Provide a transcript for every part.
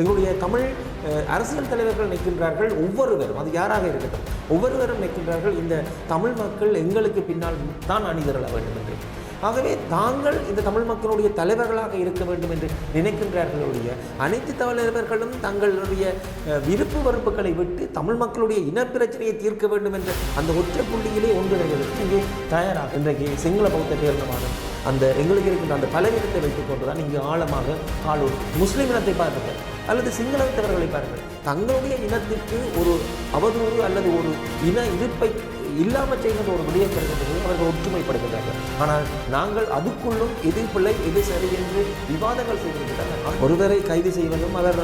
எங்களுடைய தமிழ் அரசியல் தலைவர்கள் நிற்கின்றார்கள், ஒவ்வொருவரும் அது யாராக இருக்கட்டும், ஒவ்வொருவரும் நிற்கின்றார்கள் இந்த தமிழ் மக்கள் எங்களுக்கு பின்னால் தான் அணிதிரள வேண்டும் என்று. ஆகவே தாங்கள் இந்த தமிழ் மக்களுடைய தலைவர்களாக இருக்க வேண்டும் என்று நினைக்கின்றார்களுடைய அனைத்து தலைவர்களும் தங்களுடைய விருப்பு வெறுப்புகளை விட்டு தமிழ் மக்களுடைய இனப்பிரச்சனையை தீர்க்க வேண்டும் என்ற அந்த ஒற்றை புள்ளியிலே ஒன்றிணைவதற்கு இங்கே தயாராக இன்றைக்கு சிங்கள பௌத்த பேரணமான அந்த எங்களுக்கு இருக்கின்ற அந்த பலவீனத்தை வைத்துக் கொண்டுதான் இங்கு ஆழமாக காலூர் முஸ்லிம் இனத்தை பார்ப்பார்கள் அல்லது சிங்களத்தவர்களை பாருங்கள். தங்களுடைய இனத்திற்கு ஒரு அவதூறு அல்லது ஒரு இன இருப்பை இல்லாமல் செய்கின்ற ஒரு விடயம் பெறுகின்றது, அவர்கள் ஒற்றுமைப்படுகின்றார்கள். ஆனால் நாங்கள் அதுக்குள்ளும் எது பிள்ளை எது சரி என்று விவாதங்கள் செய்திருக்கிறார்கள். ஒருவரை கைது செய்வதும் அவர்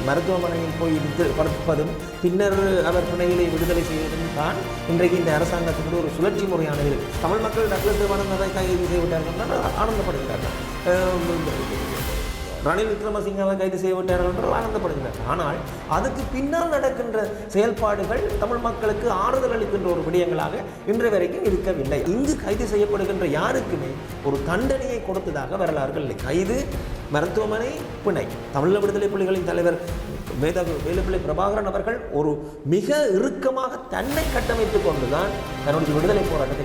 மருத்துவமனையில் போய் படுப்பதும் பின்னர் அவர் பிணைகளை விடுதலை செய்வதும் தான் இன்றைக்கு இந்த அரசாங்கத்திற்கு ஒரு சுழற்சி முறையானது. தமிழ் மக்கள் டக்ளஸ் தேவானந்தாவை கைது செய்துவிட்டார்கள் என்றால் ஆனந்தப்படுகிறார்கள். ரணில் விக்ரமசிங்கவை கைது செய்யவிட்டார்கள் என்றால் ஆனந்தப்படுகிறார். ஆனால் அதுக்கு பின்னால் நடக்கின்ற செயல்பாடுகள் தமிழ் மக்களுக்கு ஆறுதல் அளிக்கின்ற ஒரு விடயங்களாக இன்று வரைக்கும் இருக்கவில்லை. இங்கு கைது செய்யப்படுகின்ற யாருக்குமே ஒரு தண்டனையை கொடுத்ததாக வரலாறுகள் இல்லை. கைது, மருத்துவமனை, பிணை. தமிழ் விடுதலை புலிகளின் தலைவர் வேலுப்பிள்ளை பிரபாகரன் அவர்கள் ஒரு மிக இறுக்கமாக தன்னை கட்டமைத்துக் கொண்டுதான் தன்னுடைய விடுதலை போராட்டத்தை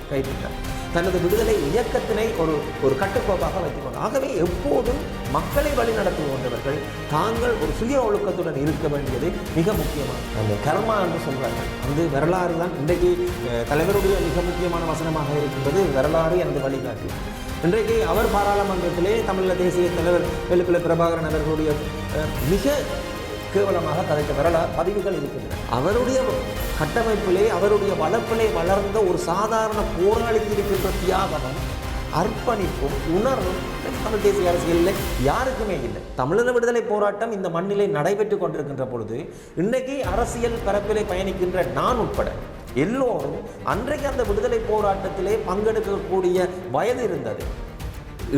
கைப்பற்றார். தனது விடுதலை இயக்கத்தினை ஒரு கட்டுக்கோப்பாக வைத்துக் கொண்டார். ஆகவே எப்போதும் மக்களை வழி நடத்துகின்றவர்கள் தாங்கள் ஒரு சுய ஒழுக்கத்துடன் இருக்க வேண்டியது மிக முக்கியமானது. அந்த கர்மா என்று சொல்வார்கள். அந்த வரலாறு தான் இன்றைக்கு தலைவருடைய மிக முக்கியமான வசனமாக இருக்கின்றது. வரலாறு எனது வழிகாட்டி. இன்றைக்கு அவர் பாராளுமன்றத்திலே தமிழக தேசிய தலைவர் வேலுப்பிள்ளை பிரபாகரன் அவர்களுடைய மிக கேவலமாக கதைத்த வரலாறு பதிவுகள் இருக்கின்றன. அவருடைய கட்டமைப்பிலே அவருடைய வளர்ப்பிலே வளர்ந்த ஒரு சாதாரண போராளிக்கு இருக்கின்ற தியாகமும் அர்ப்பணிப்பும் உணர்வும் தமிழ் தேசிய அரசியலில் யாருக்குமே இல்லை. தமிழக விடுதலை போராட்டம் இந்த மண்ணிலே நடைபெற்று கொண்டிருக்கின்ற பொழுது இன்றைக்கு அரசியல் பரப்பிலே பயணிக்கின்ற நான் உட்பட எல்லோரும் அன்றைக்கு அந்த விடுதலை போராட்டத்திலே பங்கெடுக்கக்கூடிய வயது இருந்தது,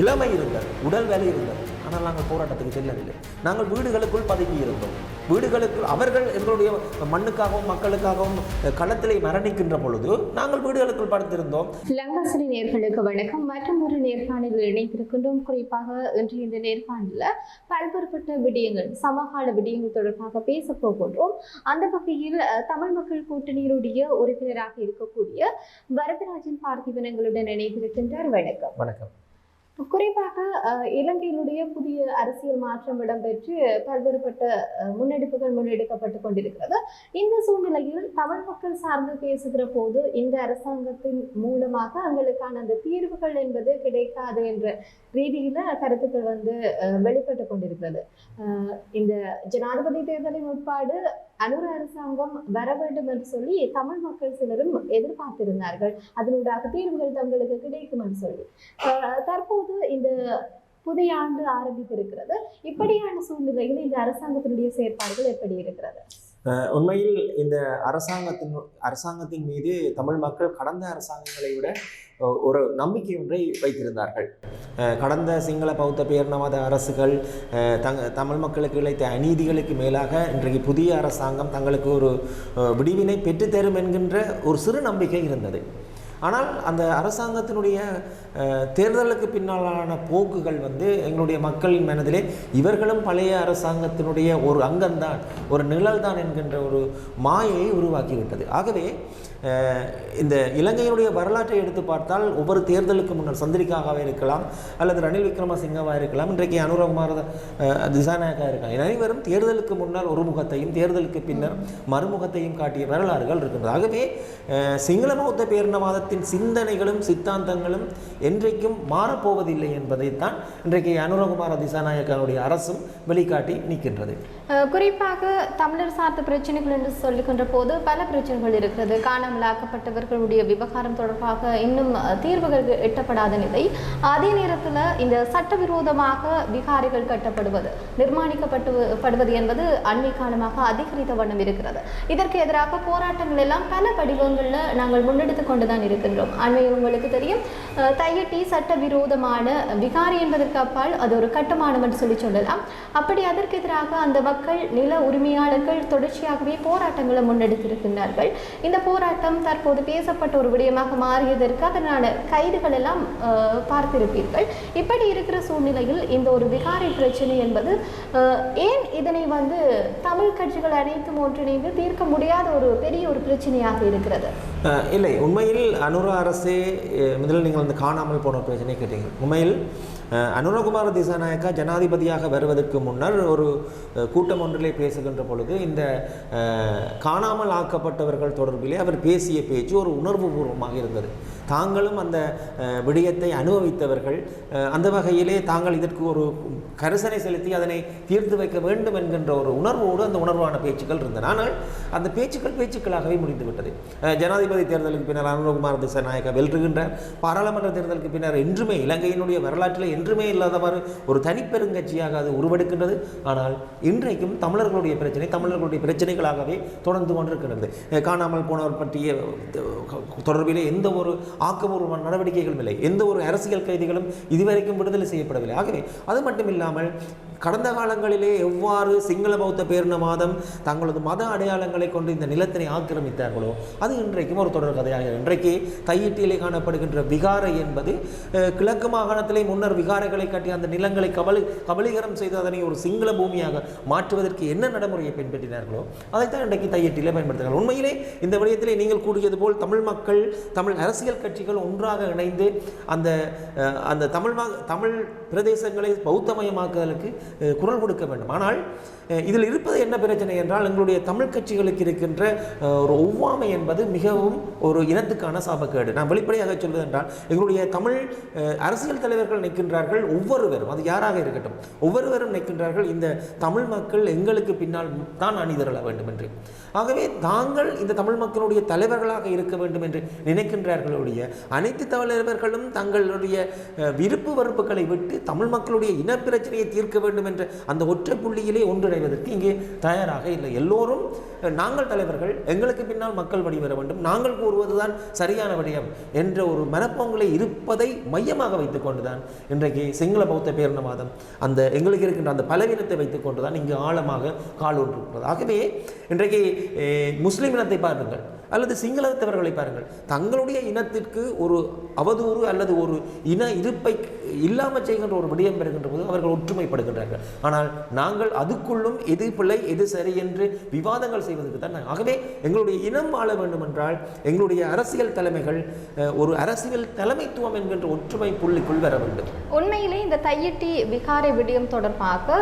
இளமை இருந்தது, உடல் வேலை இருந்தது. ஆனால் நாங்கள் போராட்டத்துக்கு செல்லவில்லை. நாங்கள் வீடுகளுக்குள் பதுக்கி இருந்தோம். வீடுகளுக்குள் அவர்கள் எங்களுடைய மண்ணுக்காகவும் மக்களுக்காகவும் களத்திலே மரணிக்கின்ற பொழுது நாங்கள் வீடுகளுக்குள் படுத்திருந்தோம். லங்காசிரி நேர்களுக்கு வணக்கம். மற்றும் ஒரு நேர்காணலில் இணைத்திருக்கின்றோம். குறிப்பாக இன்று இந்த நேர்காணலில் பல்வேறுபட்ட விடயங்கள், சமகால விடயங்கள் தொடர்பாக பேச போகின்றோம். அந்த வகையில் தமிழ் மக்கள் கூட்டணியினுடைய உறுப்பினராக இருக்கக்கூடிய வரதராஜன் பார்த்திபன் எங்களுடன் இணைத்திருக்கின்றார். வணக்கம். வணக்கம். குறிப்பாக இலங்கையினுடைய புதிய அரசியல் மாற்றம் இடம்பெற்று பல்வேறுபட்ட முன்னெடுப்புகள் முன்னெடுக்கப்பட்டுக் கொண்டிருக்கிறது. இந்த சூழ்நிலையில் தமிழ் மக்கள் சார்ந்து பேசுகிற போது இந்த அரசாங்கத்தின் மூலமாக அவங்களுக்கான அந்த தீர்வுகள் என்பது கிடைக்காது என்ற ரீதியில கருத்துக்கள் வெளிப்பட்டு கொண்டிருக்கிறது. இந்த ஜனாதிபதி தேர்தலின் முற்பாடு அனுர அரசாங்கம் வர வேண்டும் என்று சொல்லி தமிழ் மக்கள் சிலரும் எதிர்பார்த்திருந்தார்கள். அதனூடாக தீர்வுகள் தங்களுக்கு கிடைக்கும் என்று சொல்லி தற்போது இந்த புதிய ஆண்டு ஆரம்பித்திருக்கிறது. இப்படியான சூழ்நிலையில் இந்த அரசாங்கத்தினுடைய செயற்பாடுகள் எப்படி இருக்கிறது? உண்மையில் இந்த அரசாங்கத்தின் மீது தமிழ் மக்கள் கடந்த அரசாங்கங்களை விட ஒரு நம்பிக்கை ஒன்றை வைத்திருந்தார்கள். கடந்த சிங்கள பௌத்த பேரினவாத அரசுகள் தமிழ் மக்களுக்கு இழைத்த அநீதிகளுக்கு மேலாக இன்றைக்கு புதிய அரசாங்கம் தங்களுக்கு ஒரு விடிவினை பெற்றுத்தரும் என்கின்ற ஒரு சிறு நம்பிக்கை இருந்தது. ஆனால் அந்த அரசாங்கத்தினுடைய தேர்தலுக்கு பின்னாலான போக்குகள் எங்களுடைய மக்களின் மனதிலே இவர்களும் பழைய அரசாங்கத்தினுடைய ஒரு அங்கம்தான், ஒரு நிழல் தான் என்கின்ற ஒரு மாயை உருவாக்கிவிட்டது. ஆகவே இந்த இலங்கையினுடைய வரலாற்றை எடுத்து பார்த்தால் ஒவ்வொரு தேர்தலுக்கு முன்னர் சந்திரிகாவாக இருக்கலாம் அல்லது ரணில் விக்ரமசிங்கவாக இருக்கலாம், இன்றைக்கு அனுரகுமார திசாநாயக்கா இருக்கலாம், அனைவரும் தேர்தலுக்கு முன்னர் ஒரு முகத்தையும் தேர்தலுக்கு பின்னர் மறுமுகத்தையும் காட்டிய வரலாறுகள் இருக்கின்றது. ஆகவே சிங்கள பௌத்த பேரினவாதத்தின் சிந்தனைகளும் சித்தாந்தங்களும் என்றைக்கும் மாறப்போவதில்லை என்பதைத்தான் இன்றைக்கு அனுரகுமார திசாநாயக்கனுடைய அரசும் வெளிக்காட்டி நிற்கின்றது. குறிப்பாக தமிழர் சார்ந்த பிரச்சனைகள் என்று சொல்லுகின்ற போது பல பிரச்சனைகள் இருக்கிறது. காணாமலாக்கப்பட்டவர்களுடைய விவகாரம் தொடர்பாக இன்னும் தீர்வுகள் எட்டப்படாத நிலை. அதே நேரத்தில் இந்த சட்டவிரோதமாக விகாரிகள் கட்டப்படுவது, நிர்மாணிக்கப்படுவது என்பது அண்மை காலமாக அதிகரித்த வண்ணம் இருக்கிறது. இதற்கு எதிராக போராட்டங்கள் எல்லாம் பல வடிவங்களில் நாங்கள் முன்னெடுத்து கொண்டுதான் இருக்கிறோம். பார்த்திருக்கின்றோம். அண்மையில் உங்களுக்கு தெரியும் தையட்டி சட்டவிரோதமான விகாரை என்பதற்கு அப்பால் அது ஒரு கட்டுமானம் என்று சொல்லலாம். அப்படி அதற்கு எதிராக அந்த மக்கள் நில உரிமையாளர்கள் தொடர்ச்சியாகவே போராட்டங்களை முன்னெடுத்திருக்கின்றார்கள். இந்த போராட்டம் தற்போது பேசப்பட்ட ஒரு விடயமாக மாறியதற்கு அதனால கைதுகள் எல்லாம் பார்த்திருப்பீர்கள். இப்படி இருக்கிற சூழ்நிலையில் இந்த ஒரு விகாரை பிரச்சனை என்பது ஏன் இதனை தமிழ் கட்சிகள் அனைத்தும் ஒன்றிணைந்து தீர்க்க முடியாத ஒரு பெரிய ஒரு பிரச்சனையாக இருக்கிறது? இல்லை, உண்மையில் அனுரா அரசே முதலில் நீங்கள் காணாமல் போன பிரச்சனை கேட்டீங்க. உண்மையில் அனுரகுமார திசாநாயக்கா ஜனாதிபதியாக வருவதற்கு முன்னர் ஒரு கூட்டம் ஒன்றிலே பேசுகின்ற பொழுது இந்த காணாமல் ஆக்கப்பட்டவர்கள் தொடர்பிலே அவர் பேசிய பேச்சு ஒரு உணர்வுபூர்வமாக இருந்தது. தாங்களும் அந்த விடயத்தை அனுபவித்தவர்கள், அந்த வகையிலே தாங்கள் இதற்கு ஒரு கரிசனை செலுத்தி அதனை தீர்த்து வைக்க வேண்டும் என்கின்ற ஒரு உணர்வோடு அந்த உணர்வான பேச்சுக்கள் இருந்தன. ஆனால் அந்த பேச்சுக்களாகவே முடிந்துவிட்டது. ஜனாதிபதி தேர்தலுக்கு பின்னர் அனுரகுமார திசாநாயக்கா வெல்றுகின்றார். பாராளுமன்ற தேர்தலுக்கு பின்னர் என்றுமே இலங்கையினுடைய வரலாற்றில் என்றுமே இல்லாதவாறு ஒரு தனிப்பெருங்கட்சியாக அது உருவெடுக்கின்றது. ஆனால் இன்றைக்கும் தமிழர்களுடைய பிரச்சனைகளாகவே தொடர்ந்து கொண்டிருக்கிறது. காணாமல் போனவர் பற்றிய தொடர்பிலே எந்த ஒரு ஆக்கபூர்வமான நடவடிக்கைகளும் இல்லை. எந்த ஒரு அரசியல் கைதிகளும் இதுவரைக்கும் விடுதலை செய்யப்படவில்லை. ஆகவே அது மட்டும் இல்லாமல் கடந்த காலங்களிலே எவ்வாறு சிங்கள பௌத்த பேரினவாதம் தங்களது மத அடையாளங்களை கொண்டு இந்த நிலத்தினை ஆக்கிரமித்தார்களோ அது இன்றைக்கும் ஒரு தொடர் கதையாக. இன்றைக்கு தையிட்டியிலே காணப்படுகின்ற விகாரை என்பது கிழக்கு மாகாணத்திலே முன்னர் விகாரைகளை கட்டி அந்த நிலங்களை கபலீகரம் செய்து அதனை ஒரு சிங்கள பூமியாக மாற்றுவதற்கு என்ன நடைமுறையை பின்பற்றினார்களோ அதைத்தான் இன்றைக்கு தையிட்டியிலே பயன்படுத்துகிறார்கள். உண்மையிலே இந்த விடயத்திலே நீங்கள் கூறியது போல் தமிழ் மக்கள், தமிழ் அரசியல் கட்சிகள் ஒன்றாக இணைந்து அந்த தமிழ் பிரதேசங்களை பௌத்தமயமாக்குதலுக்கு குரல் கொடுக்க வேண்டும். ஆனால் இதில் இருப்பது என்ன பிரச்சனை என்றால் எங்களுடைய தமிழ் கட்சிகளுக்கு இருக்கின்ற ஒரு ஒவ்வாமை என்பது மிகவும் ஒரு இனத்துக்கான சாபக்கேடு. நான் வெளிப்படையாக சொல்வது என்றால் எங்களுடைய தமிழ் அரசியல் தலைவர்கள் நிற்கின்றார்கள், ஒவ்வொருவரும் அது யாராக இருக்கட்டும் ஒவ்வொருவரும் நிற்கின்றார்கள் இந்த தமிழ் மக்கள் எங்களுக்கு பின்னால் தான் அணிதிரள வேண்டும் என்று. ஆகவே தாங்கள் இந்த தமிழ் மக்களுடைய தலைவர்களாக இருக்க வேண்டும் என்று நினைக்கின்றார்களுடைய அனைத்து தலைவர்களும் தங்களுடைய விருப்பு வெறுப்புகளை விட்டு தமிழ் மக்களுடைய இனப்பிரச்சனையை தீர்க்க வேண்டும் என்ற அந்த ஒற்றை புள்ளியிலே ஒன்றிணைவதற்கு இங்கே தயாராக இல்லை. எல்லோரும் நாங்கள் தலைவர்கள், எங்களுக்கு பின்னால் மக்கள் வழிவர வேண்டும், நாங்கள் கூறுவதுதான் சரியான விடயம் என்ற ஒரு மனப்போங்களை இருப்பதை மையமாக வைத்துக் கொண்டுதான் இன்றைக்கு சிங்கள பௌத்த பேரினவாதம் அந்த எங்களுக்கு இருக்கின்ற அந்த பலவீனத்தை வைத்துக் கொண்டுதான் இங்கு ஆழமாக கால் ஒன்றிருக்கிறது. ஆகவே இன்றைக்கு முஸ்லிம் இனத்தை பாருங்கள் அல்லது சிங்களத்தவர்களை பாருங்கள், தங்களுடைய இனத்திற்கு ஒரு அவதூறு அல்லது ஒரு இன இருப்பை இல்லாமல் செய்கின்ற ஒரு விடயம் பெறுகின்ற போது அவர்கள் ஒற்றுமைப்படுகின்றார்கள். ஆனால் நாங்கள் அதுக்குள்ளும் எது பிழை எது சரி என்று விவாதங்கள் செய்வதற்கு தான். ஆகவே எங்களுடைய இனம் வாழ வேண்டும் என்றால் எங்களுடைய அரசியல் தலைமைகள் ஒரு அரசியல் தலைமைத்துவம் என்கின்ற ஒற்றுமை புள்ளிக்குள் வர வேண்டும். உண்மையிலே இந்த தையிட்டி விகாரை விடயம் தொடர்பாக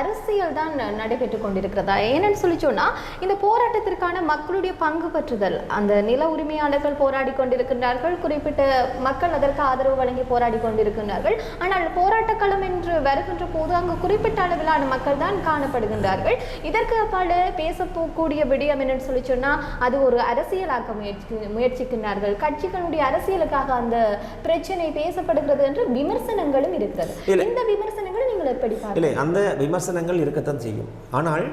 அரசியல் தான் நடைபெற்றுக் கொண்டிருக்கிறதா? ஏன்னு சொல்லி சொன்னா இந்த போராட்டத்திற்கான மக்களுடைய பங்கு பற்றுதல், அந்த நில உரிமையாளர்கள் போராடி கொண்டிருக்கின்றார்கள், குறிப்பிட்ட மக்கள் அதற்கு ஆதரவு வழங்கி போராடி கொண்டிருக்கின்றார்கள். ஆனால் போராட்ட களம் என்று வருகின்ற போது அங்கு குறிப்பிட்ட அளவிலான மக்கள் தான் காணப்படுகின்றார்கள். இதற்கு அப்பால் பேசக்கூடிய விடயம் என்னன்னு சொல்லி சொன்னா அது ஒரு அரசியலாக்க முயற்சிக்கின்றார்கள். கட்சிகளுடைய அரசியலுக்காக அந்த பிரச்சனை பேசப்படுகிறது என்று விமர்சனங்களும் இருக்கிறது. இந்த விமர்சனங்கள் நீங்கள் எப்படி இல்லை, அந்த விமர்சனங்கள் இருக்கத்தான் செய்யும். ஆனால்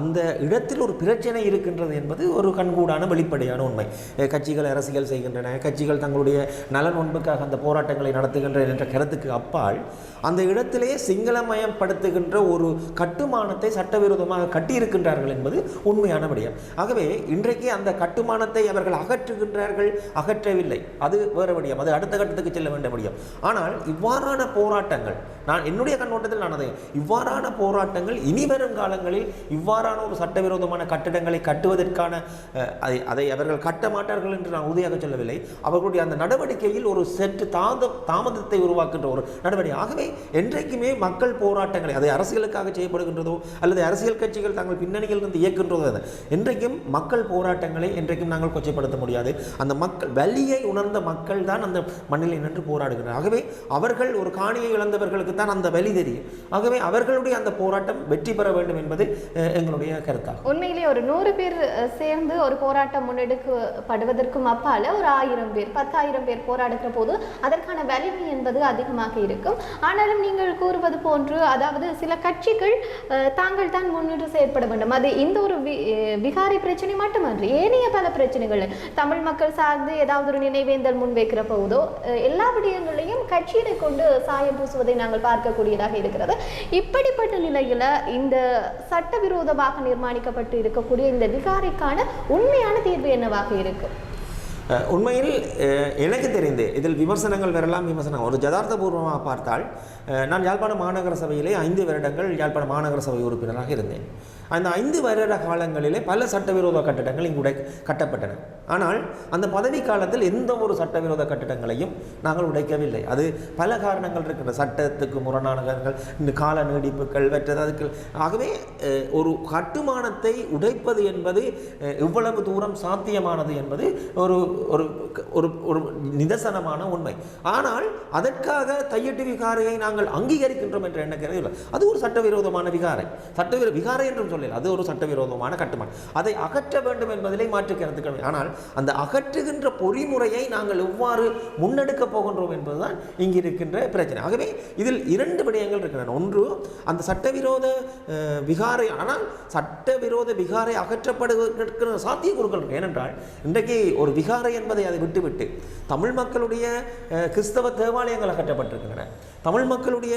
அந்த இடத்தில் ஒரு பிரச்சனை இருக்கின்றது என்பது ஒரு கண்கூடான வெளிப்படையான உண்மை. கட்சிகள் அரசியல் செய்கின்றன, கட்சிகள் தங்களுடைய நலன் ஒன்புக்காக அந்த போராட்டங்களை நடத்துகின்றன என்ற கருத்துக்கு அப்பால் அந்த இடத்திலே சிங்களமயப்படுத்துகின்ற ஒரு கட்டுமானத்தை சட்டவிரோதமாக கட்டியிருக்கின்றார்கள் என்பது உண்மையான விடயம். ஆகவே இன்றைக்கு அந்த கட்டுமானத்தை அவர்கள் அகற்றுகின்றார்கள், அகற்றவில்லை, அது வேறு விடயம், அது அடுத்த கட்டத்துக்கு செல்ல வேண்டிய விடயம். ஆனால் இவ்வாறான போராட்டங்கள், நான் என்னுடைய கண்ணோட்டத்தில் இவ்வாறான போராட்டங்கள் இனி வரும் காலங்களில் இவ்வாறான ஒரு சட்டவிரோதமான கட்டிடங்களை கட்டுவதற்கான அதை அவர்கள் கட்ட மாட்டார்கள் என்று நான் உறுதியாக சொல்லவில்லை. அவர்களுடைய அந்த நடவடிக்கையில் ஒரு சற்று தாமதத்தை உருவாக்குகின்ற ஒரு நடவடிக்கை. ஆகவே என்றைக்குமே மக்கள் போராட்டங்களை, அது அரசியலுக்காக செய்யப்படுகின்றதோ அல்லது அரசியல் கட்சிகள் தங்கள் பின்னணியில் இருந்து இயக்கின்றதோ, என்றைக்கும் மக்கள் போராட்டங்களை என்றைக்கும் நாங்கள் கொச்சைப்படுத்த முடியாது. அந்த மக்கள் வலியை உணர்ந்த மக்கள் தான் அந்த மண்ணில் நின்று போராடுகிறார். ஆகவே அவர்கள் ஒரு காணியை இழந்தவர்களுக்கு தான் அந்த வலி தெரியும். ஆகவே அவர்களுடைய அந்த போராட்டம் வெற்றி பெற வேண்டும் என்பது எங்களுடைய கருத்தாகும். உண்மையிலேயே ஒரு 100 பேர் சேர்ந்து ஒரு போராட்டம் முன்னெடுக்கப்படுவதற்கும் அப்பால ஒரு 1000 பேர் 10,000 பேர் போராடுகிற போது அதற்கான வலிமை என்பது அதிகமாக இருக்கும். ஆனாலும் நீங்கள் கூறுவது போன்று அதாவது சில கட்சிகள் தாங்கள் தான் முன்னிட்டு செயற்பட வேண்டும். அது இந்த ஒரு விகாரை பிரச்சனை மட்டுமன்றி ஏனைய பல பிரச்சனைகள் தமிழ் மக்கள் சார்ந்து ஏதாவது ஒரு நினைவேந்தல் முன்வைக்கிற போதோ எல்லா விடயங்களையும் கட்சியை கொண்டு சாயம் பூசுவதை நாங்கள் பார்க்கக்கூடியதாக இருக்கிறது. இப்படிப்பட்ட நிலையில இந்த சட்டவிரோதமாக நிர்மாணிக்கப்பட்டு இருக்கக்கூடிய இந்த விகாரைக்கான உண்மையான தீர்வு என்னவாக இருக்கு? உண்மையில் எனக்கு தெரிந்து இதில் விமர்சனங்கள் வரலாம். விமர்சனம் ஒரு யதார்த்தபூர்வமாக பார்த்தால் நான் யாழ்ப்பாண மாநகர சபையிலே 5 வருடங்கள் யாழ்ப்பாண மாநகர சபை உறுப்பினராக இருந்தேன். அந்த 5 வருட காலங்களிலே பல சட்டவிரோத கட்டிடங்கள் இங்கு கட்டப்பட்டன. ஆனால் அந்த பதவி காலத்தில் எந்த ஒரு சட்டவிரோத கட்டிடங்களையும் நாங்கள் உடைக்கவில்லை. அது பல காரணங்கள் இருக்கின்ற சட்டத்துக்கு முரணான காரணங்கள், இந்த கால நீடிப்புகள் வெற்றதுக்கு. ஆகவே ஒரு கட்டுமானத்தை உடைப்பது என்பது எவ்வளவு தூரம் சாத்தியமானது என்பது ஒரு ஒரு ஒரு நிதர்சனமான உண்மை. ஆனால் அதற்காக தையட்டு விகாரையை நாங்கள் அங்கீகரிக்கின்றோம் என்ற எண்ணம் இல்லை. அது ஒரு சட்டவிரோதமான விகாரை. விகாரை என்றும் சொல்லல, அது ஒரு சட்டவிரோதமான கட்டுமானம். அதை அகற்ற வேண்டும் என்பதிலே மாற்று கருத்துக்கள். ஆனால் அந்த அகற்றுகின்ற பொறிமுறையை நாங்கள் எவ்வாறு முன்னெடுக்க போகின்றோம் என்பதுதான் இங்கு இருக்கின்ற பிரச்சனை. ஆகவே இதில் 2 விடயங்கள் இருக்கின்றன. ஒன்று, அந்த சட்டவிரோத விகாரை, ஆனால் சட்டவிரோத விகாரை அகற்றப்படுகிற சாத்தியக்கூறுகள் இருக்கு. ஏனென்றால் இன்றைக்கு ஒரு விகாரை என்பதை அதை விட்டுவிட்டு தமிழ் மக்களுடைய கிறிஸ்தவ தேவாலயங்கள் அகற்றப்பட்டிருக்கின்றன. தமிழ் மக்களுடைய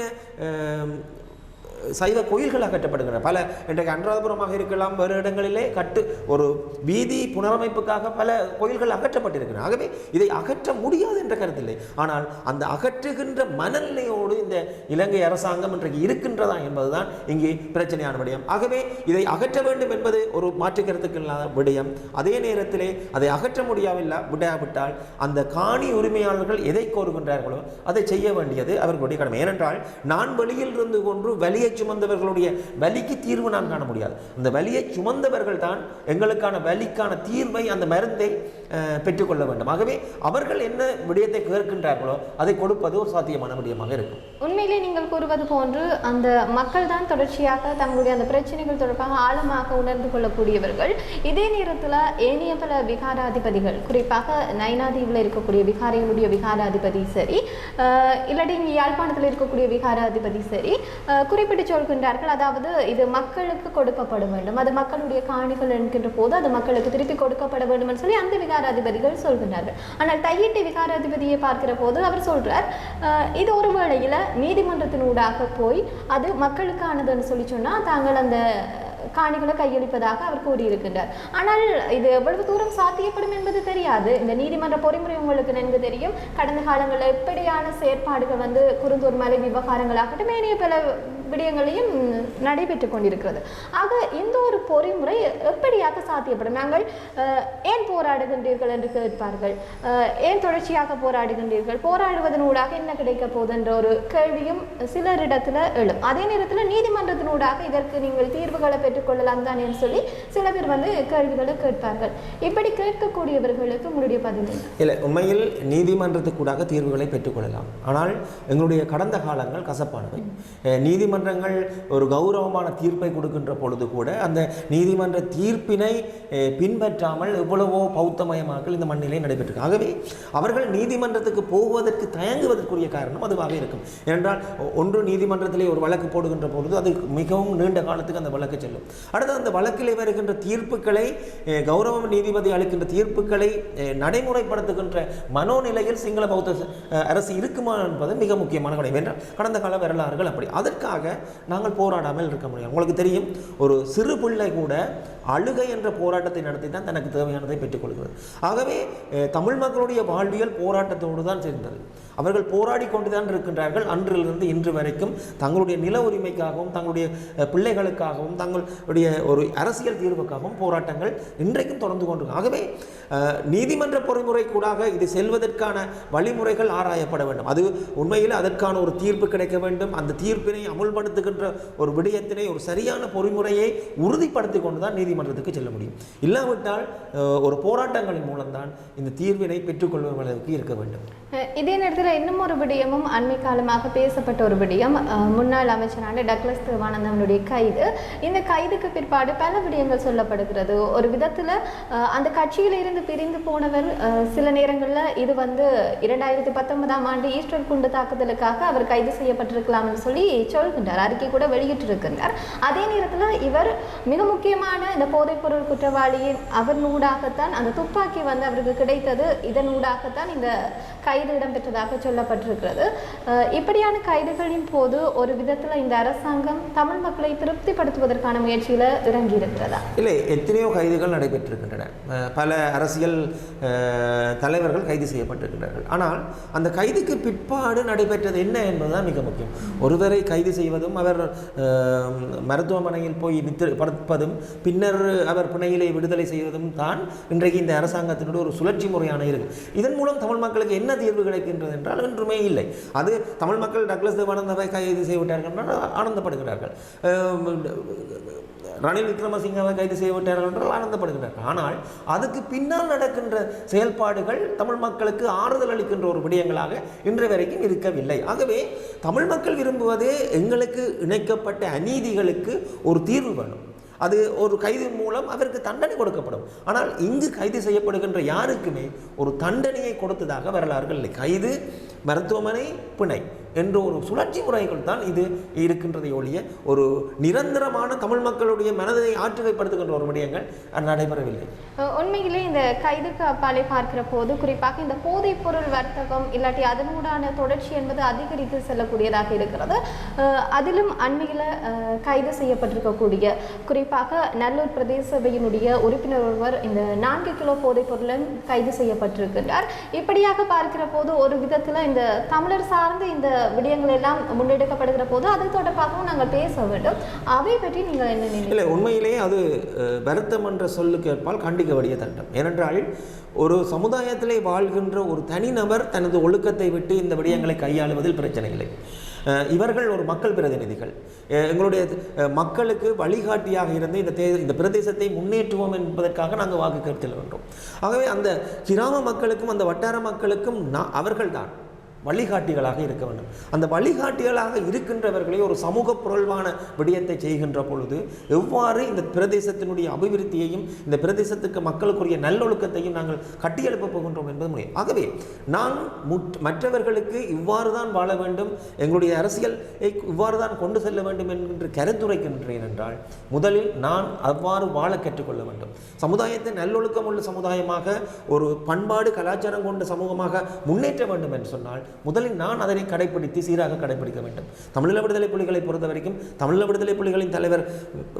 சைவ கோயில்கள் அகற்றப்படுகின்றன. பல இன்றைக்கு அனுராதபுரமாக இருக்கலாம், வேறு இடங்களிலே ஒரு வீதி புனரமைப்புக்காக பல கோயில்கள் அகற்றப்பட்டிருக்கின்றன. ஆகவே இதை அகற்ற முடியாது என்ற கருத்தில்லை. ஆனால் அந்த அகற்றுகின்ற மனநிலையோடு இந்த இலங்கை அரசாங்கம் இன்றைக்கு இருக்கின்றதா என்பதுதான் இங்கே பிரச்சனையான விடயம். ஆகவே இதை அகற்ற வேண்டும் என்பது ஒரு மாற்று கருத்துக்கு இல்லாத விடயம். அதே நேரத்திலே அதை அகற்ற விடாவிட்டால் அந்த காணி உரிமையாளர்கள் எதை கோருகின்றார்களோ அதை செய்ய வேண்டியது அவர்களுடைய கடமை. ஏனென்றால் நான் வெளியில் இருந்து கொண்டு வலியை சுமந்தவர்களுடைய வலிக்கு தீர்வு நான் காண முடியாது. அந்த வலியை சுமந்தவர்கள் தான் எங்களுக்கான வலிக்கான தீர்வை, அந்த மருந்தை பெற்றுக்கொள்ள வேண்டும். ஆகவே அவர்கள் என்ன விடயத்தை கேட்கின்றார்களோ அதை கொடுப்பது ஒரு சாத்தியமான விடயமாக இருக்கும். உண்மையிலே நீங்கள் கூறுவது போன்று அந்த மக்கள் தான் தொடர்ச்சியாக தங்களுடைய அந்த பிரச்சனைகள் தொடர்பாக ஆழமாக உணர்ந்து கொள்ளக்கூடியவர்கள். இதே நேரத்தில் ஏனைய பல விகாராதிபதிகள், குறிப்பாக நைனாதீவில் இருக்கக்கூடிய விகாரைகளுடைய விகாராதிபதி சரி, இல்லாட்டி இங்கே யாழ்ப்பாணத்தில் இருக்கக்கூடிய விகாராதிபதி சரி, குறிப்பிட்டு சொல்கின்றார்கள். அதாவது இது மக்களுக்கு கொடுக்கப்பட வேண்டும், அது மக்களுடைய காணிகள் என்கின்ற போது அது மக்களுக்கு திருப்பி கொடுக்கப்பட வேண்டும் என்று சொல்லி அந்த விகாராதிபதிகள் சொல்கின்றார்கள். ஆனால் தையிட்டு விகாராதிபதியை பார்க்கிற போது அவர் சொல்றார், இது ஒரு வேளையில நீதிமன்றத்தினூடாக போய் அது மக்களுக்கானதுன்னு சொல்லி சொன்னால் தாங்கள் அந்த காணிகளை கையளிப்பதாக அவர் கூறியிருக்கின்றார். ஆனால் இது எவ்வளவு தூரம் சாத்தியப்படும் என்பது தெரியாது. இந்த நீதிமன்ற பொறிமுறை உங்களுக்கு நன்கு தெரியும். கடந்த காலங்களில் எப்படியான செயற்பாடுகள் குருந்தூர் மலை விவகாரங்களாகட்டும் ஏனைய பல விடயங்களையும் நடைபெற்று கொண்டிருக்கிறது. ஆக இந்த ஒரு பொறிமுறை எப்படியாக சாத்தியப்படும்? நாங்கள் ஏன் போராடுகின்றீர்கள் என்று கேட்பார்கள். ஏன் தொடர்ச்சியாக போராடுகின்றீர்கள்? போராடுவதனூடாக என்ன கிடைக்க போகுது என்ற ஒரு கேள்வியும் சிலரிடத்துல எழும். அதே நேரத்தில் நீதிமன்றத்தினூடாக இதற்கு நீங்கள் தீர்வுகளை பெற்றுக்கொள்ளலாம் தான் என்று சொல்லி சில பேர் கேள்விகளை கேட்பார்கள். இப்படி கேட்கக்கூடியவர்களுக்கு உங்களுடைய பதில் இல்லை? உண்மையில் நீதிமன்றத்துக்கூடாக தீர்வுகளை பெற்றுக்கொள்ளலாம். ஆனால் எங்களுடைய கடந்த காலங்கள் கசப்பானவை. நீதிமன்றங்கள் ஒரு கௌரவமான தீர்ப்பை கொடுக்கின்ற பொழுது கூட அந்த நீதிமன்ற தீர்ப்பினை பின்பற்றாமல் எவ்வளவோ பௌத்தமயமாக்கல் இந்த மண்ணிலே நடைபெற்றிருக்கு. ஆகவே அவர்கள் நீதிமன்றத்துக்கு போவதற்கு தயங்குவதற்குரிய காரணம் அதுவாக இருக்கும். ஏனென்றால் ஒன்று, நீதிமன்றத்திலே ஒரு வழக்கு போடுகின்ற பொழுது அது மிகவும் நீண்ட காலத்துக்கு அந்த வழக்கு செல்லும். அடுத்து அந்த வழக்கிலே வருகின்ற தீர்ப்புகளை, கௌரவ நீதிபதி அளிக்கின்ற தீர்ப்புகளை நடைமுறைப்படுத்துகின்ற மனோநிலையில் சிங்கள பௌத்த அரசு இருக்குமா என்பது மிக முக்கியமான விடயம். என்றால் கடந்த கால வரலாறுகள் அப்படி. அதற்காக நாங்கள் போராடாமல் இருக்க முடியும். உங்களுக்கு தெரியும், ஒரு சிறு பிள்ளை கூட அழுகை என்ற போராட்டத்தை நடத்தி தான் தனக்கு தேவையானதை பெற்றுக்கொள்கிறது. ஆகவே தமிழ் மக்களுடைய வாழ்வியல் போராட்டத்தோடு தான் சேர்ந்தது. அவர்கள் போராடி கொண்டுதான் இருக்கின்றார்கள். அன்றிலிருந்து இன்று வரைக்கும் தங்களுடைய நில உரிமைக்காகவும் தங்களுடைய பிள்ளைகளுக்காகவும் தங்களுடைய ஒரு அரசியல் தீர்வுக்காகவும் போராட்டங்கள் இன்றைக்கும் தொடர்ந்து கொண்டிருக்கும். ஆகவே நீதிமன்ற பொறிமுறை கூடாக இது செல்வதற்கான வழிமுறைகள் ஆராயப்பட வேண்டும். அது உண்மையில் அதற்கான ஒரு தீர்ப்பு கிடைக்க வேண்டும். அந்த தீர்ப்பினை அமுல்படுத்துகின்ற ஒரு விடயத்தினை, ஒரு சரியான பொறிமுறையை உறுதிப்படுத்தி கொண்டுதான் நீதிமன்றத்துக்கு செல்ல முடியும். இல்லாவிட்டால் ஒரு போராட்டங்களின் மூலம்தான் இந்த தீர்வினை பெற்றுக்கொள்ளும் அளவுக்கு இருக்க வேண்டும். இதே நேரத்தில் இடத்துல இன்னும் ஒரு விடயமும் அண்மை காலமாக பேசப்பட்ட ஒரு விடயம், முன்னாள் அமைச்சரான டக்ளஸ் தேவானந்தனுடைய கைது. இந்த கைதுக்கு பிற்பாடு பல விடயங்கள் சொல்லப்படுகிறது. ஒரு விதத்தில் அந்த கட்சியிலிருந்து பிரிந்து போனவர் சில நேரங்களில் இது 2019ஆம் ஆண்டு ஈஸ்டர் குண்டு தாக்குதலுக்காக அவர் கைது செய்யப்பட்டிருக்கலாம் என்று சொல்லி சொல்கின்றார், அறிக்கை கூட வெளியிட்டிருக்கின்றார். அதே நேரத்தில் இவர் மிக முக்கியமான இந்த போதைப்பொருள் குற்றவாளியின் அவனூடாகத்தான் அந்த துப்பாக்கி அவருக்கு கிடைத்தது, இதனூடாகத்தான் இந்த கைது இடம்பெற்றதாக சொல்லப்பட்டிருக்கிறது. இப்படியான கைதுகளின் போது ஒரு விதத்தில் இந்த அரசாங்கம் தமிழ் மக்களை திருப்திப்படுத்துவதற்கான முயற்சியில் இறங்கி இருக்கிறதா? இல்லை, எத்தனையோ கைதுகள் நடைபெற்றிருக்கின்றன. பல அரசியல் தலைவர்கள் கைது செய்யப்பட்டிருக்கின்றார்கள். ஆனால் அந்த கைதுக்கு பிற்பாடு நடைபெற்றது என்ன என்பதுதான் மிக முக்கியம். ஒருவரை கைது செய்வதும் அவர் மருத்துவமனையில் போய் படுப்பதும் பின்னர் அவர் பிணையிலே விடுதலை செய்வதும் தான் இன்றைக்கு இந்த அரசாங்கத்தினுடைய ஒரு சுழற்சி முறையான இருக்கு. இதன் மூலம் தமிழ் மக்களுக்கு என்ன தீர்வு கிடைக்கின்றது என்றால் ஒன்றுமே இல்லை. அது தமிழ் மக்கள் டக்ளஸ் தேவானந்தாவை கைது செய்யவிட்டார்கள் என்றால் ஆனந்தப்படுகிறார்கள், ரணில் விக்ரமசிங்கவை கைது செய்யவிட்டார்கள் என்றால் ஆனந்தப்படுகிறார்கள். ஆனால் அதுக்கு பின்னால் நடக்கின்ற செயல்பாடுகள் தமிழ் மக்களுக்கு ஆறுதல் அளிக்கின்ற ஒரு விடயங்களாக இன்று வரைக்கும் இருக்கவில்லை. ஆகவே தமிழ் மக்கள் விரும்புவது எங்களுக்கு இணைக்கப்பட்ட அநீதிகளுக்கு ஒரு தீர்வு வேணும். அது ஒரு கைது மூலம் அவருக்கு தண்டனை கொடுக்கப்படும். ஆனால் இங்கு கைது செய்யப்படுகின்ற யாருக்குமே ஒரு தண்டனையை கொடுத்ததாக வரலாறுகள் இல்லை. கைது, மருத்துவமனை, பிணை என்ற ஒரு சுழற்சி முறைகள் தான் இது இருக்கின்றதை ஒழிய ஒரு நிரந்தரமான தமிழ் மக்களுடைய மனதை ஆற்றுகைப்படுத்துகின்ற ஒரு விடயங்கள் நடைபெறவில்லை. உண்மையிலே இந்த கைதுக்கு அப்பாலே பார்க்கிற போது குறிப்பாக இந்த போதைப் பொருள் வர்த்தகம் இல்லாட்டி அதனூடான தொடர்ச்சி என்பது அதிகரித்து செல்லக்கூடியதாக இருக்கிறது. அதிலும் அண்மையில் கைது செய்யப்பட்டிருக்கக்கூடிய குறிப்பாக நல்லூர் பிரதேச சபையினுடைய உறுப்பினர் ஒருவர் இந்த 4 கிலோ போதைப் பொருளும் கைது செய்யப்பட்டிருக்கின்றார். இப்படியாக பார்க்கிற போது ஒரு விதத்தில் இந்த தமிழர் சார்ந்த இந்த விடயங்கள் எல்லாம் முன்னெடுக்கப்படுகிற போது அது தொடர்பாகவும் நாங்கள் பேச வேண்டும். அவை பற்றி நீங்கள் என்ன நினைக்கிறீர்கள்? இல்லை, உண்மையிலேயே அது வருத்தம் என்ற சொல்லுக்கு ஏற்பால் கண்டிக்க வேண்டிய தட்டம். ஏனென்றால் ஒரு சமுதாயத்திலே வாழ்கின்ற ஒரு தனிநபர் தனது ஒழுக்கத்தை விட்டு இந்த விடயங்களை கையாளுவதில் பிரச்சனை இல்லை. இவர்கள் ஒரு மக்கள் பிரதிநிதிகள், எங்களுடைய மக்களுக்கு வழிகாட்டியாக இருந்து இந்த பிரதேசத்தை முன்னேற்றுவோம் என்பதற்காக நாங்கள் வாக்கு கேட்க வேண்டும். ஆகவே அந்த கிராம மக்களுக்கும் அந்த வட்டார மக்களுக்கும் அவர்கள்தான் வழிகாட்டிகளாக இருக்க வேண்டும். அந்த வழிகாட்டிகளாக இருக்கின்றவர்களை ஒரு சமூக பொருள்வான விடயத்தை செய்கின்ற பொழுது எவ்வாறு இந்த பிரதேசத்தினுடைய அபிவிருத்தியையும் இந்த பிரதேசத்துக்கு மக்களுக்குரிய நல்லொழுக்கத்தையும் நாங்கள் கட்டியெழுப்ப போகின்றோம் என்பது முடியும். ஆகவே நான் மற்றவர்களுக்கு இவ்வாறு தான் வாழ வேண்டும், எங்களுடைய அரசியலை இவ்வாறு தான் கொண்டு செல்ல வேண்டும் என்று கருத்துரைக்கின்றேன் என்றால் முதலில் நான் அவ்வாறு வாழ கற்றுக்கொள்ள வேண்டும். சமுதாயத்தை நல்லொழுக்கம் உள்ள சமுதாயமாக ஒரு பண்பாடு கலாச்சாரம் கொண்ட சமூகமாக முன்னேற்ற வேண்டும் என்று சொன்னால் முதலில் நான் அதனை கடைபிடித்து சீராக கடைபிடிக்க வேண்டும். தமிழீழ விடுதலை புலிகளை பொறுத்த வரைக்கும் தமிழீழ விடுதலை புலிகளின் தலைவர்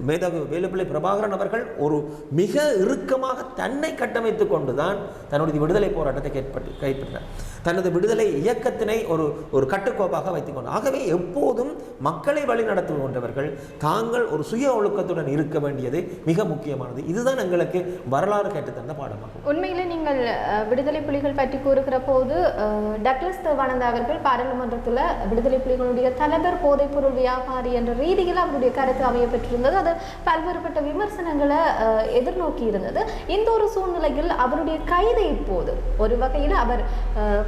மேதகு வேலுப்பிள்ளை பிரபாகரன் அவர்கள் ஒரு மிக இறுக்கமாக தன்னை கட்டமைத்துக் கொண்டுதான் தன்னுடைய விடுதலை போராட்டத்தை கைப்பற்றினார். தனது விடுதலை இயக்கத்தினை ஒரு கட்டுக்கோப்பாக வைத்துக் கொண்டார். ஆகவே எப்போதும் மக்களை வழி நடத்துகின்றவர்கள் தாங்கள் ஒரு சுய ஒழுக்கத்துடன் இருக்க வேண்டியது மிக முக்கியமானது. இதுதான் எங்களுக்கு வரலாறு கேட்டுத்தந்த பாடமாகும். உண்மையிலே நீங்கள் விடுதலை புலிகள் பற்றி கூறுகிற போது டக்ளஸ் தேவானந்தா அவர்கள் பாராளுமன்றத்தில் விடுதலை புலிகளுடைய தலைவர் போதைப்பொருள் வியாபாரி என்ற ரீதியில் அவருடைய கருத்து அமைய பெற்றிருந்தது. அது பல்வேறுபட்ட விமர்சனங்களை எதிர்நோக்கி இருந்தது. இந்த ஒரு சூழ்நிலையில் அவருடைய கைது இப்போது ஒரு வகையில் அவர்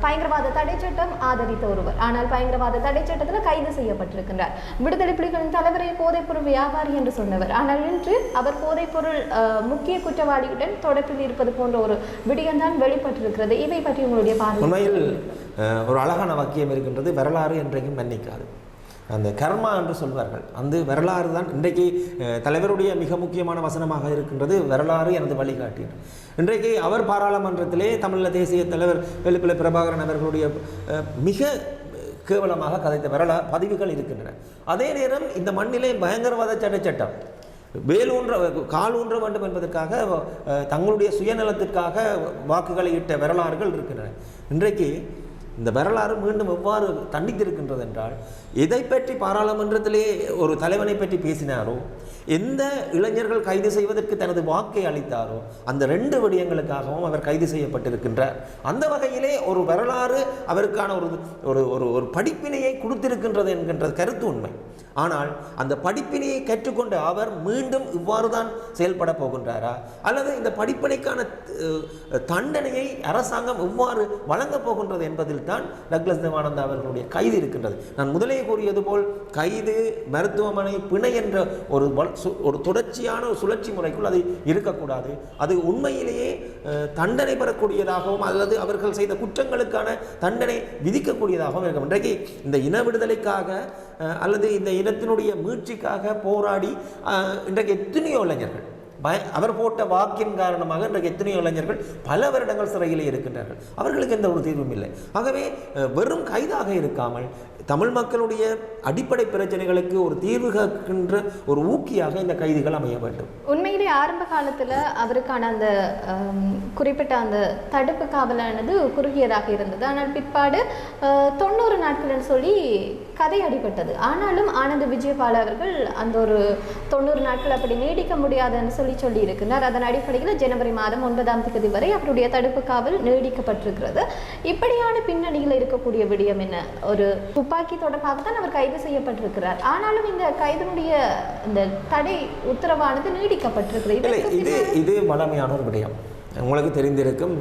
பயங்கரவாத தடை சட்டம் ஆதரித்த ஒருவர், ஆனால் பயங்கரவாத தடை சட்டத்தில் கைது செய்யப்பட்டிருக்கின்றார். விடுதலை புலிகளின் தலைவரை போதைப்பொருள் வியாபாரி என்று சொன்னவர், ஆனால் இன்று அவர் போதைப்பொருள் முக்கிய குற்றவாளியுடன் தொடர்பில் இருப்பது போன்ற ஒரு விடயம்தான் வெளிப்பட்டிருக்கிறது. இவை பற்றி உங்களுடைய பார்வை? உண்மையில் ஒரு அழகான வாக்கியம் இருக்கின்றது, வரலாறு என்றைக்கும் மன்னிக்காது. அந்த கர்மா என்று சொல்வார்கள், அந்த வரலாறு தான் இன்றைக்கு தலைவருடைய மிக முக்கியமான வசனமாக இருக்கின்றது. வரலாறு எனது வழிகாட்டி. இன்றைக்கு அவர் பாராளுமன்றத்திலே தமிழக தேசிய தலைவர் வேலுப்பிள்ளை பிரபாகரன் அவர்களுடைய மிக கேவலமாக கதைத்த வரலாறு பதிவுகள் இருக்கின்றன. அதே நேரம் இந்த மண்ணிலே பயங்கரவாத தடை சட்டம் கால் ஊன்ற வேண்டும் என்பதற்காக தங்களுடைய சுயநலத்திற்காக வாக்குகளை இட்ட வரலாறுகள் இருக்கின்றன. இன்றைக்கு இந்த வரலாறு மீண்டும் எவ்வாறு தண்டித்திருக்கின்றது என்றால், எதை பற்றி பாராளுமன்றத்திலே ஒரு தலைவனை பற்றி பேசினாரோ, எந்த இளைஞர்கள் கைது செய்வதற்கு தனது வாக்கை அளித்தாரோ, அந்த 2 விடயங்களுக்காகவும் அவர் கைது செய்யப்பட்டிருக்கின்றார். அந்த வகையிலே ஒரு வரலாறு அவருக்கான ஒரு படிப்பினையை கொடுத்திருக்கின்றது என்கின்ற கருத்து உண்மை. ஆனால் அந்த படிப்பினையை கற்றுக்கொண்டு அவர் மீண்டும் இவ்வாறு தான் செயல்பட போகின்றாரா, அல்லது இந்த படிப்பினைக்கான தண்டனையை அரசாங்கம் எவ்வாறு வழங்கப் போகின்றது என்பதில் தான் டக்ளஸ் தேவானந்தா அவர்களுடைய கைது இருக்கின்றது. நான் முதலே கூறியது போல் கைது, மருத்துவமனை, பிணை என்ற ஒரு தொடர்ச்சியான ஒரு சுழற்சி முறைக்குள் அது இருக்கக்கூடாது. அது உண்மையிலேயே தண்டனை பெறக்கூடியதாகவும் அல்லது அவர்கள் செய்த குற்றங்களுக்கான தண்டனை விதிக்கக்கூடியதாகவும் இருக்கும். இன்றைக்கு இந்த இன விடுதலைக்காக அல்லது இந்த இனத்தினுடைய மீட்சிக்காக போராடி இன்றைக்கு எத்தனையோ இளைஞர்கள் அவர் போட்ட வாக்கின் காரணமாக இன்றைக்கு எத்தனையோ இளைஞர்கள் பல வருடங்கள் சிறையிலே இருக்கின்றார்கள். அவர்களுக்கு எந்த ஒரு தீர்வும் இல்லை. ஆகவே வெறும் கைதாக இருக்காமல் தமிழ் மக்களுடைய அடிப்படை பிரச்சனைகளுக்கு ஒரு தீர்வு காக்கின்ற ஒரு ஊக்கியாக இந்த கைதிகள் அமைய வேண்டும். உண்மையிலே ஆரம்ப காலத்தில் அவருக்கான அந்த குறிப்பிட்ட அந்த தடுப்பு காவலானது குறுகியதாக இருந்தது. ஆனால் பிற்பாடு 90 நாட்கள்னு சொல்லி கதை அடிபட்டது. ஆனாலும் ஆனந்த விஜயபால அவர்கள் அந்த ஒரு 90 நாட்கள் அப்படி நீடிக்க முடியாதுன்னு சொல்லி இருக்கிறார். அதன் அடிப்படையில் ஜனவரி மாதம் 9ஆம் தேதி வரை அவருடைய தடுப்பு காவல் நீடிக்கப்பட்டிருக்கிறது. இப்படியான பின்னணியில் இருக்கக்கூடிய விடயம் என்ன? ஒரு துப்பாக்கி தொடர்பாகத்தான் அவர் கைது செய்யப்பட்டிருக்கிறார். ஆனாலும் இந்த கைதனுடைய இந்த தடை உத்தரவானது நீடிக்கப்பட்டிருக்கிறது. இது வளமையான ஒரு விடயம். உங்களுக்கு தெரிந்திருக்கும்,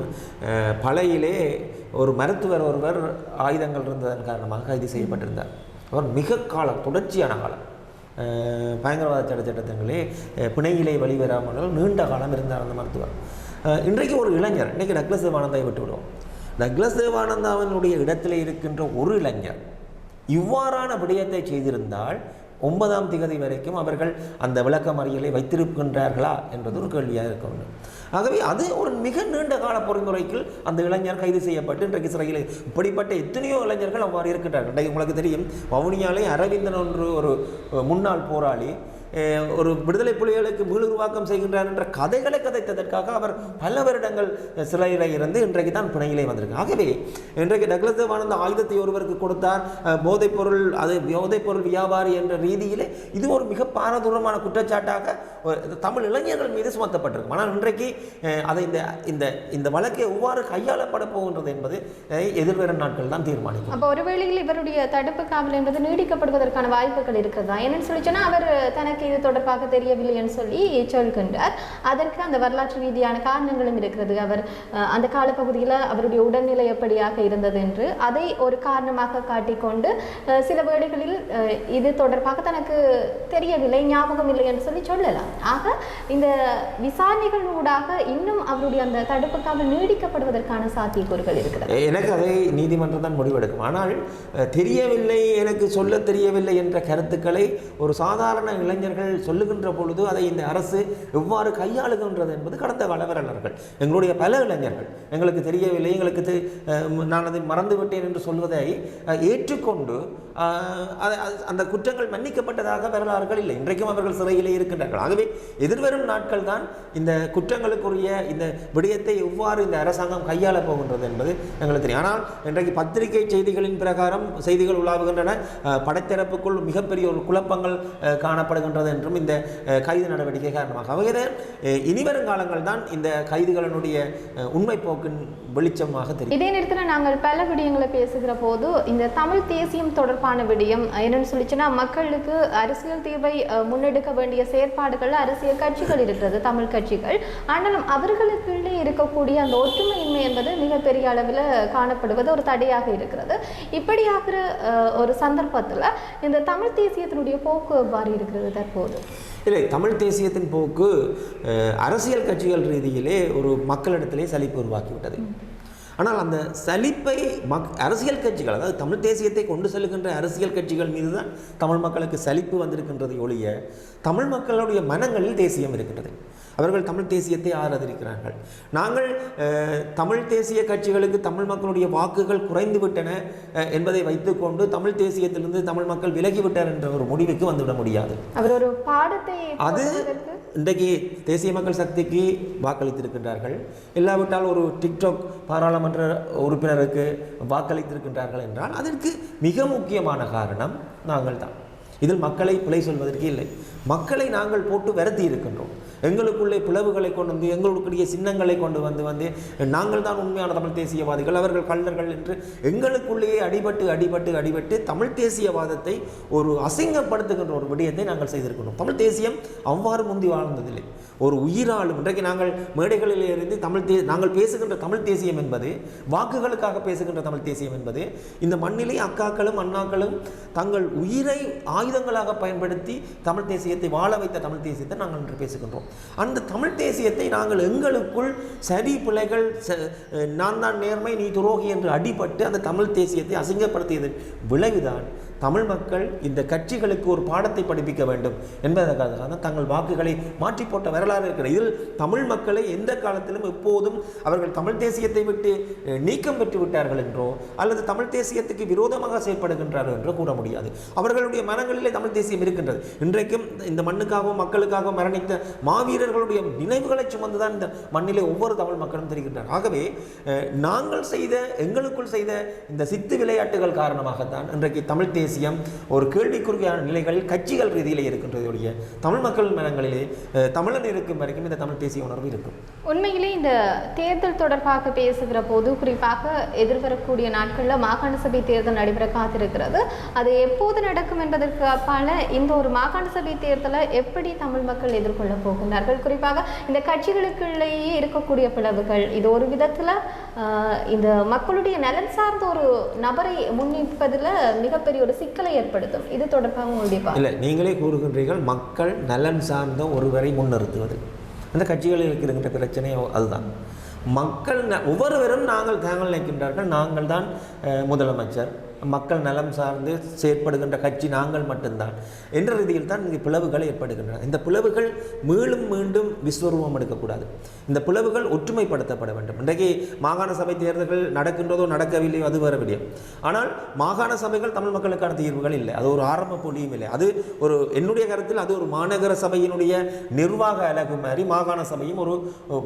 பழையிலே ஒரு மருத்துவர் ஒருவர் ஆயுதங்கள் இருந்ததன் காரணமாக கைது செய்யப்பட்டிருந்தார். அவர் மிக காலம், தொடர்ச்சியான காலம், பயங்கரவாத சட்டத்திட்டங்களே பிணையிலே வெளிவராமல் நீண்ட காலம் இருந்தார் அந்த மருத்துவர். இன்றைக்கு ஒரு இளைஞர், இன்றைக்கு டக்ளஸ் தேவானந்தாவை விட்டு விடுவோம். டக்ளஸ் தேவானந்தாவினுடைய இடத்திலே இருக்கின்ற ஒரு இளைஞர் இவ்வாறான விடயத்தை செய்திருந்தால் 9ஆம் தேதி வரைக்கும் அவர்கள் அந்த விளக்கமறியலை வைத்திருக்கின்றார்களா என்பது ஒரு கேள்வியாக இருக்க வேண்டும். ஆகவே அது ஒரு மிக நீண்ட கால பொறிமுறைக்குள் அந்த இளைஞர் கைது செய்யப்பட்டு இன்றைக்கு சிறையில் இப்படிப்பட்ட எத்தனையோ இளைஞர்கள் அவ்வாறு இருக்கின்றார்கள். இன்றைக்கு உங்களுக்கு தெரியும், வவுனியாலே அரவிந்தன் ஒன்று ஒரு முன்னாள் போராளி ஒரு விடுதலை புலிகளுக்கு மீளுருவாக்கம் செய்கின்றார் என்ற கதைகளை கதைத்ததற்காக அவர் பல வருடங்கள் சிறையில் இருந்து இன்றைக்கு தான் பிணையிலே வந்திருக்கு. ஆகவே இன்றைக்கு டக்ளஸ் தேவானந்தா ஆயுதத்தை ஒருவருக்கு கொடுத்தார், போதைப்பொருள், அது போதைப்பொருள் வியாபாரி என்ற ரீதியிலே இது ஒரு மிக பாரதூரமான குற்றச்சாட்டாக தமிழ் இளைஞர்கள் மீது சுமத்தப்பட்டிருக்கும். ஆனால் இன்றைக்கு அதை இந்த இந்த வழக்கை எவ்வாறு கையாளப்பட போகின்றது என்பது எதிர்வரும் நாட்கள் தான் தீர்மானிக்கும். அப்போ ஒருவேளையில் இவருடைய தடுப்பு காவல் என்பது நீடிக்கப்படுவதற்கான வாய்ப்புகள் இருக்கிறதா? என்னன்னு சொல்லிச்சுன்னா, அவர் தனக்கு இது தொடர்பாக தெரியவில்லை என்று சொல்லி சொல்கின்றார். அதற்கு அந்த வரலாற்று ரீதியான காரணங்களும் இருக்கிறது. அவர் அந்த காலப்பகுதியில் அவருடைய உடல்நிலை எப்படியாக இருந்தது என்று அதை ஒரு காரணமாக காட்டிக்கொண்டு சில வேளைகளில் இது தொடர்பாக தனக்கு தெரியவில்லை, ஞாபகம் இல்லை என்று சொல்லலாம். ஆக இந்த விசாரணைகள் ஊடாக இன்னும் அவருடைய அந்த தடுப்பு காவல் நீடிக்கப்படுவதற்கான சாத்தியக்கூறுகள் இருக்கிறது. எனக்கு அதை நீதிமன்றம் தான் முடிவெடுக்கும். ஆனால் தெரியவில்லை, எனக்கு சொல்ல தெரியவில்லை என்ற கருத்துக்களை ஒரு சாதாரண இளைஞர்கள் சொல்லுகின்ற பொழுது அதை இந்த அரசு எவ்வாறு கையாளுகின்றது என்பது கடந்த கால வரலாறுகள். எங்களுடைய பல இளைஞர்கள் எங்களுக்கு தெரியவில்லை, எங்களுக்கு நான் அதை மறந்துவிட்டேன் என்று சொல்வதை ஏற்றுக்கொண்டு அந்த குற்றங்கள் மன்னிக்கப்பட்டதாக வரலாறுகள் இல்லை. இன்றைக்கும் அவர்கள் சிறையிலே இருக்கின்றார்கள். ஆகவே எதிர்வரும் நாட்கள் தான் இந்த குற்றங்களுக்குரிய இந்த விடயத்தை எவ்வாறு இந்த அரசாங்கம் கையாளப் போகின்றது என்பது எங்களுக்கு தெரியும். ஆனால் இன்றைக்கு பத்திரிகை செய்திகளின் பிரகாரம் செய்திகள் உலாவுகின்றன, படைத்தரப்புக்குள் மிகப்பெரிய ஒரு குழப்பங்கள் காணப்படுகின்றது என்றும் இந்த கைது நடவடிக்கை காரணமாக. ஆகவே இனிவரும் காலங்கள் தான் இந்த கைதுகளினுடைய உண்மை போக்கின் வெளிச்சமாக தெரியும். இதே நேரத்தில் நாங்கள் பல விடயங்களை பேசுகிற போது இந்த தமிழ் தேசியம் தொடர்பான விடயம் என்னன்னு சொல்லிச்சுன்னா, மக்களுக்கு அரசியல் தீர்வை முன்னெடுக்க வேண்டிய செயற்பாடுகள் அரசியல் கட்சிகள் இருக்கிறது, தமிழ் கட்சிகள். ஆனாலும் அவர்களுக்குள்ளே இருக்கக்கூடிய அந்த ஒற்றுமையின்மை என்பது மிகப்பெரிய அளவில் காணப்படுவது ஒரு தடையாக இருக்கிறது. இப்படியாகிற ஒரு சந்தர்ப்பத்தில் இந்த தமிழ் தேசியத்தினுடைய போக்கு எவ்வாறு இருக்கிறது தற்போது? இல்லை, தமிழ் தேசியத்தின் போக்கு அரசியல் கட்சிகள் ரீதியிலே ஒரு மக்களிடத்திலே சலிப்பு உருவாக்கிவிட்டது. ஆனால் அந்த சலிப்பை அரசியல் கட்சிகள், அதாவது தமிழ் தேசியத்தை கொண்டு செல்கின்ற அரசியல் கட்சிகள் மீது தான் தமிழ் மக்களுக்கு சலிப்பு வந்திருக்கின்றது ஒழிய தமிழ் மக்களுடைய மனங்களில் தேசியம் இருக்கின்றது. அவர்கள் தமிழ் தேசியத்தை ஆதரிக்கிறார்கள். நாங்கள் தமிழ் தேசிய கட்சிகளுக்கு தமிழ் மக்களுடைய வாக்குகள் குறைந்து விட்டன என்பதை வைத்துக்கொண்டு தமிழ் தேசியத்திலிருந்து தமிழ் மக்கள் விலகிவிட்டார் என்ற ஒரு முடிவுக்கு வந்துவிட முடியாது. அவர் ஒரு பாடத்தை அது இன்றைக்கு தேசிய மக்கள் சக்திக்கு வாக்களித்திருக்கின்றார்கள், இல்லாவிட்டால் ஒரு டிக்டாக் பாராளுமன்ற உறுப்பினருக்கு வாக்களித்திருக்கின்றார்கள் என்றால் அதற்கு மிக முக்கியமான காரணம் நாங்கள் தான். இதில் மக்களை பிழை சொல்வதற்கு இல்லை. மக்களை நாங்கள் போட்டு விரட்டி இருக்கின்றோம். எங்களுக்குள்ளே பிளவுகளை கொண்டு வந்து எங்களுக்குரிய சின்னங்களை கொண்டு வந்து நாங்கள் தான் உண்மையான தமிழ் தேசியவாதிகள், அவர்கள் கள்ளர்கள் என்று எங்களுக்குள்ளேயே அடிபட்டு தமிழ் தேசியவாதத்தை ஒரு அசிங்கப்படுத்துகின்ற ஒரு விடயத்தை நாங்கள் செய்திருக்கிறோம். தமிழ் தேசியம் அவ்வாறு முந்தி வாழ்ந்ததில்லை. ஒரு உயிராளும் இன்றைக்கு நாங்கள் மேடைகளில் இருந்து நாங்கள் பேசுகின்ற தமிழ் தேசியம் என்பது, வாக்குகளுக்காக பேசுகின்ற தமிழ் தேசியம் என்பது, இந்த மண்ணிலே அக்காக்களும் அண்ணாக்களும் தங்கள் உயிரை ஆயுதங்களாக பயன்படுத்தி தமிழ் தேசியத்தை வாழ வைத்த தமிழ் தேசியத்தை நாங்கள் இன்று பேசுகின்றோம். அந்த தமிழ் தேசியத்தை நாங்கள் எங்களுக்குள் சரி பிழைகள், நான் தான் நேர்மை நீ துரோகி என்று அடிபட்டு அந்த தமிழ் தேசியத்தை அசிங்கப்படுத்தியதன் விளைவுதான் தமிழ் மக்கள் இந்த கட்சிகளுக்கு ஒரு பாடத்தை படிப்பிக்க வேண்டும் என்பதற்காக தான் தங்கள் வாக்குகளை மாற்றி போட்ட வரலாறு இருக்கிறது. இதில் தமிழ் மக்களை எந்த காலத்திலும் எப்போதும் அவர்கள் தமிழ் தேசியத்தை விட்டு நீக்கம் பெற்று விட்டார்கள் என்றோ அல்லது தமிழ் தேசியத்துக்கு விரோதமாக செயல்படுகின்றார்கள் என்றோ கூற முடியாது. அவர்களுடைய மனங்களிலே தமிழ் தேசியம் இருக்கின்றது. இன்றைக்கும் இந்த மண்ணுக்காகவும் மக்களுக்காகவும் மரணித்த மாவீரர்களுடைய நினைவுகளை சுமந்துதான் இந்த மண்ணிலே ஒவ்வொரு தமிழ் மக்களும் தெரிகின்றனர். ஆகவே நாங்கள் செய்த எங்களுக்குள் செய்த இந்த சித்து விளையாட்டுகள் காரணமாகத்தான் இன்றைக்கு தமிழ் தேசியம் ஒரு கேள்விக்குறியான நிலைகளில் கட்சிகள் ரீதியிலே இருக்கின்றதுடைய தமிழ் மக்கள் மனங்களிலே தமிழன் இருக்கும் வரைக்கும் இந்த தமிழ் தேசிய உணர்வு இருக்கும். உண்மையிலே இந்த தேர்தல் தொடர்பாக பேசுகிற போது குறிப்பாக எதிர்வரக்கூடிய நாட்களில் மாகாண சபை தேர்தல் நடைபெற காத்திருக்கிறது. அது எப்போது நடக்கும் என்பதற்கு அப்பால இந்த ஒரு மாகாண சபை தேர்தலை எப்படி தமிழ் மக்கள் எதிர்கொள்ள போகின்றார்கள், குறிப்பாக இந்த கட்சிகளுக்குள்ளேயே இருக்கக்கூடிய பிளவுகள், இது ஒரு விதத்தில் இந்த மக்களுடைய நலன் சார்ந்த ஒரு நபரை முன்னிப்பதில் மிகப்பெரிய ஒரு சிக்கலை ஏற்படுத்தும். இது தொடர்பாக உங்களுடைய இல்லை, நீங்களே கூறுகின்றீர்கள் மக்கள் நலன் சார்ந்த ஒருவரை முன்னிறுத்துவது. அந்த கட்சிகளில் இருக்கின்ற பிரச்சனை அதுதான். மக்கள் ஒவ்வொருவரும் தாங்கள் நினைக்கின்றார்கள் நாங்கள் தான் முதலமைச்சர், மக்கள் நலம் சார்ந்து செயற்படுகின்ற கட்சி நாங்கள் மட்டும்தான் என்ற ரீதியில் தான் இங்கே பிளவுகள் ஏற்படுகின்றன. இந்த பிளவுகள் மீண்டும் விஸ்வரூபம் எடுக்கக்கூடாது. இந்த பிளவுகள் ஒற்றுமைப்படுத்தப்பட வேண்டும். இன்றைக்கு மாகாண சபை தேர்தல்கள் நடக்கின்றதோ நடக்கவில்லையோ அது வேறு விடயம். ஆனால் மாகாண சபைகள் தமிழ் மக்களுக்கான தீர்வுகள் இல்லை, அது ஒரு ஆரம்ப புள்ளியும் இல்லை. அது ஒரு என்னுடைய கருத்தில் அது ஒரு மாநகர சபையினுடைய நிர்வாக அலகு மாதிரி, மாகாண சபையும் ஒரு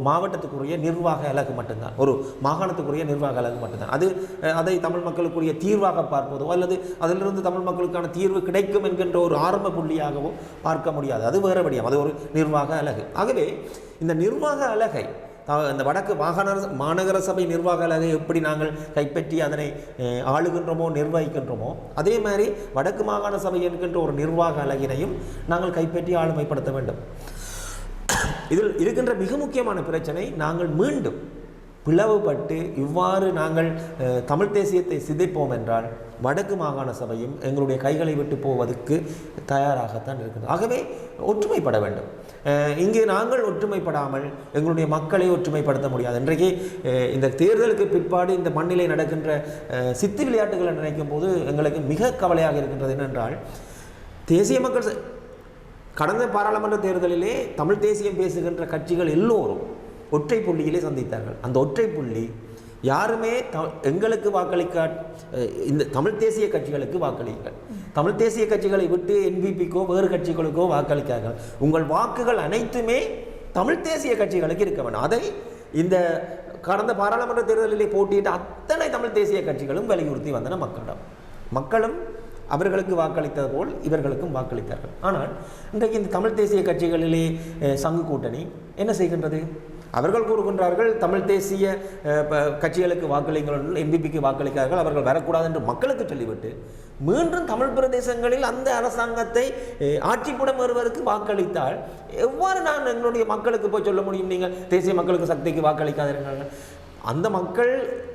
மாவட்டத்துக்குரிய நிர்வாக அலகு மட்டும்தான், ஒரு மாகாணத்துக்குரிய நிர்வாக அலகு மட்டும்தான். அதை தமிழ் மக்களுக்குரிய தீர்வாக பார்ப்பதோ அல்லது அதிலிருந்து தமிழ் மக்களுக்கான தீர்வு கிடைக்கும் என்கின்ற ஒரு ஆரம்ப புள்ளியாகவோ பார்க்க முடியாது. அது வேறு விடயம், அது ஒரு நிர்வாக அலகு. ஆகவே இந்த நிர்வாக அலகை, இந்த வடக்கு மாநகர சபை நிர்வாக அலகை எப்படி நாங்கள் கைப்பற்றி அதனை ஆளுகின்றோமோ நிர்வகிக்கின்றோமோ, அதே மாதிரி வடக்கு மாகாண சபை என்கின்ற ஒரு நிர்வாக அலகினையும் நாங்கள் கைப்பற்றி ஆளுமைப்படுத்த வேண்டும். இதில் இருக்கின்ற மிக முக்கியமான பிரச்சனை, நாங்கள் மீண்டும் பிளவுபட்டு இவ்வாறு நாங்கள் தமிழ் தேசியத்தை சிதைப்போம் என்றால் வடக்கு மாகாண சபையும் எங்களுடைய கைகளை விட்டு போவதற்கு தயாராகத்தான் இருக்கிறது. ஆகவே ஒற்றுமைப்பட வேண்டும். இங்கே நாங்கள் ஒற்றுமைப்படாமல் எங்களுடைய மக்களை ஒற்றுமைப்படுத்த முடியாது. இன்றைக்கு இந்த தேர்தலுக்கு பிற்பாடு இந்த மண்ணிலே நடக்கின்ற சித்து விளையாட்டுகளை நினைக்கும் போது எங்களுக்கு மிக கவலையாக இருக்கின்றது. என்னென்றால் தேசிய மக்கள் கடந்த பாராளுமன்ற தேர்தலிலே தமிழ் தேசியம் பேசுகின்ற கட்சிகள் எல்லோரும் ஒற்றை புள்ளியிலே சந்தித்தார்கள். அந்த ஒற்றை புள்ளி யாருமே எங்களுக்கு வாக்களிக்க, இந்த தமிழ் தேசிய கட்சிகளுக்கு வாக்களிங்கள், தமிழ் தேசிய கட்சிகளை விட்டு NVPக்கோ வேறு கட்சிகளுக்கோ வாக்களிக்கார்கள். உங்கள் வாக்குகள் அனைத்துமே தமிழ் தேசிய கட்சிகளுக்கு இருக்க வேண்டும். அதை இந்த கடந்த பாராளுமன்ற தேர்தலிலே போட்டியிட்ட அத்தனை தமிழ் தேசிய கட்சிகளும் வலியுறுத்தி வந்தன மக்களும் அவர்களுக்கு வாக்களித்தது போல் இவர்களுக்கும் வாக்களித்தார்கள். ஆனால் இன்றைக்கு இந்த தமிழ் தேசிய கட்சிகளிலே சங்கு கூட்டணி என்ன செய்கின்றது? அவர்கள் கூறுகின்றார்கள் தமிழ் தேசிய கட்சிகளுக்கு வாக்களிங்கள், NVPக்கு வாக்களிக்கிறார்கள், அவர்கள் வரக்கூடாது என்று மக்களுக்கு சொல்லிவிட்டு மீண்டும் தமிழ் பிரதேசங்களில் அந்த அரசாங்கத்தை ஆட்சிப்புடம் வருவதற்கு வாக்களித்தால் எவ்வாறு நான் எங்களுடைய மக்களுக்கு போய் சொல்ல முடியும் நீங்கள் தேசிய மக்களுக்கு சக்திக்கு வாக்களிக்காதீர்கள்? அந்த மக்கள்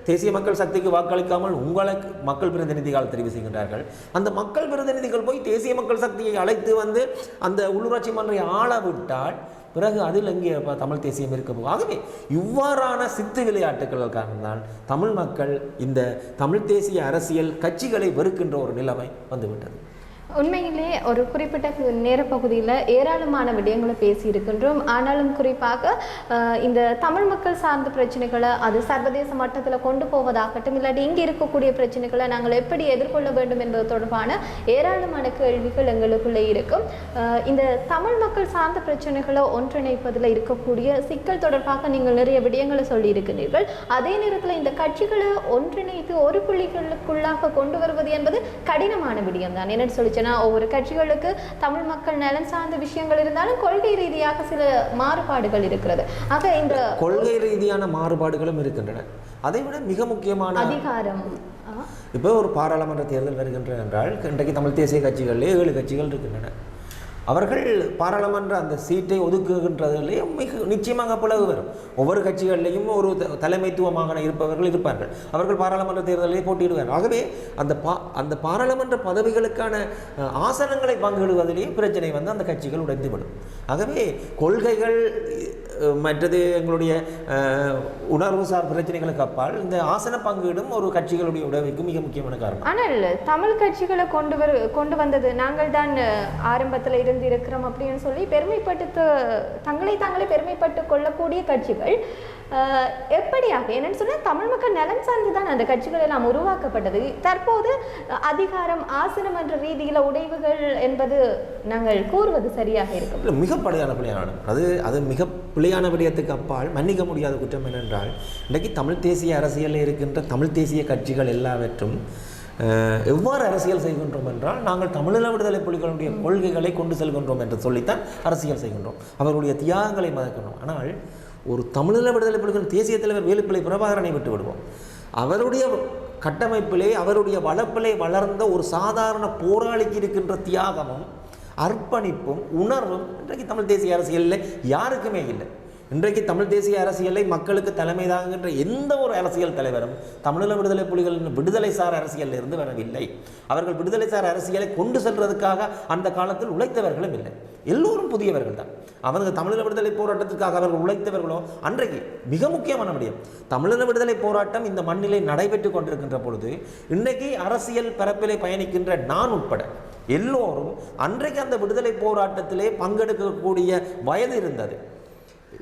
தேசிய மக்கள் சக்திக்கு வாக்களிக்காமல் உங்களுக்கு மக்கள் பிரதிநிதிகள் தெரிவு செய்கின்றார்கள். அந்த மக்கள் பிரதிநிதிகள் போய் தேசிய மக்கள் சக்தியை அழைத்து வந்து அந்த உள்ளூராட்சி மன்றை ஆள விட்டால் பிறகு அதில் எங்கே தமிழ் தேசியம் இருக்க போகும். ஆகவே இவ்வாறான சித்து விளையாட்டுகள் காரணம்தான் தமிழ் மக்கள் இந்த தமிழ் தேசிய அரசியல் கட்சிகளை வெறுக்கின்ற ஒரு நிலைமை வந்துவிட்டது. உண்மையிலே ஒரு குறிப்பிட்ட நேர பகுதியில் ஏராளமான விடயங்களை பேசியிருக்கின்றோம். ஆனாலும் குறிப்பாக இந்த தமிழ் மக்கள் சார்ந்த பிரச்சனைகளை அது சர்வதேச மட்டத்தில் கொண்டு போவதாகட்டும், இல்லாட்டி இங்கே இருக்கக்கூடிய பிரச்சனைகளை நாங்கள் எப்படி எதிர்கொள்ள வேண்டும் என்பது தொடர்பான ஏராளமான கேள்விகள் எங்களுக்குள்ளே இருக்கும். இந்த தமிழ் மக்கள் சார்ந்த பிரச்சனைகளை ஒன்றிணைப்பதில் இருக்கக்கூடிய சிக்கல் தொடர்பாக நீங்கள் நிறைய விடயங்களை சொல்லியிருக்கிறீர்கள். அதே நேரத்தில் இந்த கட்சிகளை ஒன்றிணைத்து ஒரு புள்ளிகளுக்குள்ளாக கொண்டு வருவது என்பது கடினமான விடயம் தான். என்னென்னு சொல்லி இருந்துச்சுன்னா ஒவ்வொரு கட்சிகளுக்கு தமிழ் மக்கள் நலன் சார்ந்த விஷயங்கள் இருந்தாலும் கொள்கை ரீதியாக சில மாறுபாடுகள் இருக்கிறது. ஆக இந்த கொள்கை ரீதியான மாறுபாடுகளும் இருக்கின்றன. அதை விட மிக முக்கியமான அதிகாரம், இப்போ ஒரு பாராளுமன்ற தேர்தல் வருகின்றன என்றால் இன்றைக்கு தமிழ் தேசிய கட்சிகளிலே 7 கட்சிகள் இருக்கின்றன. அவர்கள் பாராளுமன்ற அந்த சீட்டை ஒதுக்குகின்றதிலேயே மிக நிச்சயமாக பிளவு வரும். ஒவ்வொரு கட்சிகளிலேயும் ஒரு தலைமைத்துவமாக இருப்பவர்கள் இருப்பார்கள். அவர்கள் பாராளுமன்ற தேர்தலிலே போட்டியிடுவார்கள். ஆகவே அந்த பாராளுமன்ற பதவிகளுக்கான ஆசனங்களை பங்கிடுவதிலேயே பிரச்சனை வந்து அந்த கட்சிகள் உடைந்துவிடும். ஆகவே கொள்கைகள் மற்றது எங்களுடைய உணர்வுசார் பிரச்சனைகளுக்கு அப்பால் இந்த ஆசன பங்கீடும் ஒரு கட்சிகளுடைய உடமைக்கு மிக முக்கியமான காரணம். ஆனால் தமிழ் கட்சிகளை கொண்டு வந்தது நாங்கள் தான் ஆரம்பத்தில் இருந்து இருக்கிறோம் அப்படின்னு சொல்லி தங்களை பெருமைப்பட்டு கொள்ளக்கூடிய கட்சிகள் எப்படியாக என்னன்னு சொன்னால் தமிழ் மக்கள் நலன் சார்ந்து தான் அந்த கட்சிகள் எல்லாம் உருவாக்கப்பட்டது. தற்போது அதிகாரம் ஆசனம் என்ற ரீதியில் உடைவுகள் என்பது நாங்கள் கூறுவது சரியாக இருக்கும். மிக பிழையான அது மிக பிழையான விடயத்துக்கு அப்பால் மன்னிக்க முடியாத குற்றம் என்னென்றால் இன்றைக்கு தமிழ் தேசிய அரசியலில் இருக்கின்ற தமிழ் தேசிய கட்சிகள் எல்லாவற்றும் எவ்வாறு அரசியல் செய்கின்றோம் என்றால் நாங்கள் தமிழீழ விடுதலை புலிகளுடைய கொள்கைகளை கொண்டு செல்கின்றோம் என்று சொல்லித்தான் அரசியல் செய்கின்றோம். அவர்களுடைய தியாகங்களை மதிக்கின்றோம். ஆனால் ஒரு தமிழீழ விடுதலை புலிகள் தேசிய தலைவர் வேலுப்பிள்ளை பிரபாகரனை விட்டு விடுவோம். அவருடைய கட்டமைப்பிலே அவருடைய வளப்பிலே வளர்ந்த ஒரு சாதாரண போராளிக்கு இருக்கின்ற தியாகமும் அர்ப்பணிப்பும் உணர்வும் இன்றைக்கு தமிழ் தேசிய அரசியலில் யாருக்குமே இல்லை. இன்றைக்கு தமிழ் தேசிய அரசியலை மக்களுக்கு தலைமை தாங்குகின்ற எந்த ஒரு அரசியல் தலைவரும் தமிழீழ விடுதலை புலிகளின் விடுதலை சார் அரசியலில் இருந்து வரவில்லை. அவர்கள் விடுதலை சார் அரசியலை கொண்டு செல்வதற்காக அந்த காலத்தில் உழைத்தவர்களும் இல்லை. எல்லோரும் புதியவர்கள் தான். அவர்கள் தமிழீழ விடுதலை போராட்டத்திற்காக அவர்கள் உழைத்தவர்களோ அன்றைக்கு மிக முக்கியமான விடயம் தமிழீழ விடுதலை போராட்டம் இந்த மண்ணிலே நடைபெற்று கொண்டிருக்கின்ற பொழுது இன்றைக்கு அரசியல் பரப்பிலே பயணிக்கின்ற நான் உட்பட எல்லோரும் அன்றைக்கு அந்த விடுதலை போராட்டத்திலே பங்கெடுக்கக்கூடிய வயது இருந்தது,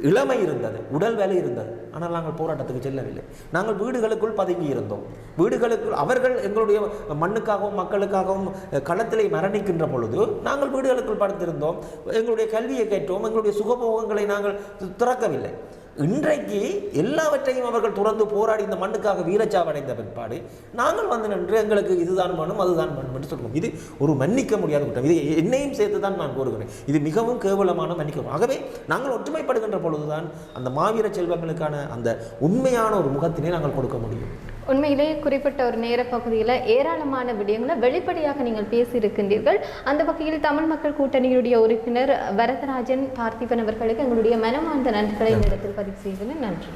இளமை இருந்தது, உடல் வேலை இருந்தது. ஆனால் நாங்கள் போராட்டத்துக்கு செல்லவில்லை. நாங்கள் வீடுகளுக்குள் பதுங்கி இருந்தோம். வீடுகளுக்குள் அவர்கள் எங்களுடைய மண்ணுக்காகவும் மக்களுக்காகவும் களத்திலே மரணிக்கின்ற பொழுது நாங்கள் வீடுகளுக்குள் படுத்திருந்தோம். எங்களுடைய கல்வியை கேட்டோம். எங்களுடைய சுகபோகங்களை நாங்கள் திறக்கவில்லை. இன்றைக்கு எல்லாவற்றையும் அவர்கள் துறந்து போராடி இந்த மண்ணுக்காக வீரச்சாவடைந்த பிற்பாடு நாங்கள் வந்து நின்று எங்களுக்கு இதுதான் வேணும் அதுதான் வேணும் என்று சொல்லுவோம். இது ஒரு மன்னிக்க முடியாத குற்றம். இது என்னையும் சேர்த்து தான் நான் கூறுகிறேன். இது மிகவும் கேவலமான மன்னிக்க. ஆகவே நாங்கள் ஒற்றுமைப்படுகின்ற பொழுதுதான் அந்த மாவீர செல்வங்களுக்கான அந்த உண்மையான ஒரு முகத்தினை நாங்கள் கொடுக்க முடியும். உண்மையிலே குறிப்பிட்ட ஒரு நேர பகுதியில் ஏராளமான விடயங்களை வெளிப்படையாக நீங்கள் பேசியிருக்கின்றீர்கள். அந்த வகையில் தமிழ் மக்கள் கூட்டணியுடைய உறுப்பினர் வரதராஜன் பார்த்திபன் அவர்களுக்கு எங்களுடைய மனமார்ந்த நன்றிகளை இந்த இடத்தில் பதிவு செய்கிறேன். நன்றி.